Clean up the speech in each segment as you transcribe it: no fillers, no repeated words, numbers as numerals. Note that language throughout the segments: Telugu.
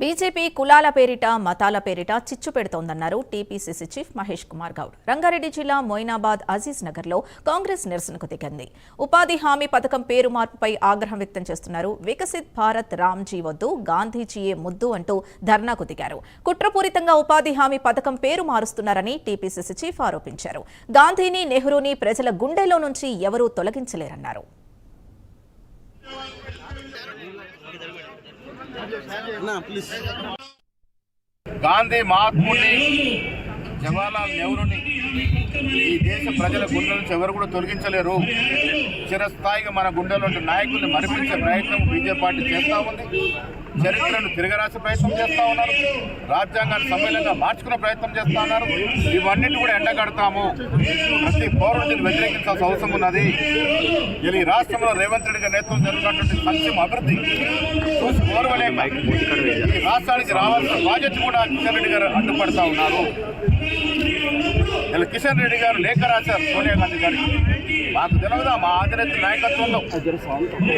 బీజేపీ కులాల పేరిట మతాల పేరిట చిచ్చు పెడుతోందన్నారు టీపీసీసీ చీఫ్ మహేష్ కుమార్ గౌడ్. రంగారెడ్డి జిల్లా మొయినాబాద్ అజీజ్ నగర్లో కాంగ్రెస్ నిరసనకు దిగింది. ఉపాధి హామీ పథకం పేరు మార్పుపై ఆగ్రహం వ్యక్తం చేస్తున్నారు. వికసిత్ భారత్ రామ్జీ వద్దు, గాంధీజీయే ముద్దు అంటూ ధర్నాకు దిగారు. కుట్రపూరితంగా ఉపాధి హామీ పథకం పేరు మారుస్తున్నారని టీపీసీసీ చీఫ్ ఆరోపించారు. గాంధీని, నెహ్రూని ప్రజల గుండెలో నుంచి ఎవరూ తొలగించలేరన్నారు. గాంధీ మహాత్ముడిని, జవహర్లాల్ నెహ్రూని ఈ దేశ ప్రజల గుండెల నుంచి ఎవరు కూడా తొలగించలేరు. చిరస్థాయిగా మన గుండెలో నాయకుల్ని మరిపించే ప్రయత్నం బీజేపీ పార్టీ చేస్తూ ఉంది. చరిత్రను తిరగరాసే ప్రయత్నం చేస్తూ ఉన్నారు. రాజ్యాంగాన్ని సమ్మేళనంగా మార్చుకునే ప్రయత్నం చేస్తూ ఉన్నారు. ఇవన్నిటి కూడా ఎండగడతాము. ప్రతి పౌరుడు దీన్ని వ్యతిరేకించాల్సిన అవసరం ఉన్నది. ఈ రాష్ట్రంలో రేవంత్ రెడ్డి గారి నేతృత్వం జరుగుతున్నటువంటి సంక్షేమ అభివృద్ధి చూసి ఓర్వలేక ఈ రాష్ట్రానికి రావాల్సిన బాధ్యత కూడా కిషన్ రెడ్డి గారు అడ్డుపడతా ఉన్నారు. ఇలా కిషన్ రెడ్డి గారు లేఖ రాశారు సోనియా గాంధీ గారికి. మాకు తెలియదా మా ఆదిరేత నాయకత్వంలో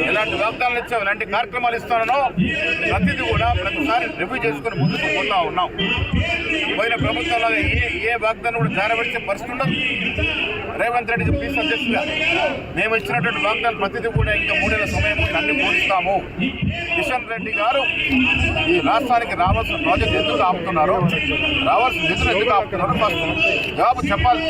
ఎలాంటి వాగ్దానాలు ఇచ్చావు, ఎలాంటి కార్యక్రమాలు ఇస్తానో ప్రతిదీ కూడా ప్రతిసారి రివ్యూ చేసుకుని ముందుకు పోతా ఉన్నాం. పోయిన ప్రభుత్వంలో ఏ వాగ్దానం కూడా జారబడితే పరిస్థితి ఉండదు. రేవంత్ రెడ్డికి పీస్ అధ్యక్షుడిగా మేము ఇచ్చినటువంటి వాగ్దానం ప్రతిదీ కూడా ఇంకా 3 ఏళ్ల సమయం అన్ని పూరిస్తాము. కిషన్ రెడ్డి గారు ఈ రాష్ట్రానికి రావాల్సిన ప్రాజెక్ట్ ఎందుకు ఆపుతున్నారు, రావాల్సిన నిధులు ఎందుకు ఆపుతున్నారు, ఫస్ట్ జవాబు చెప్పాలి.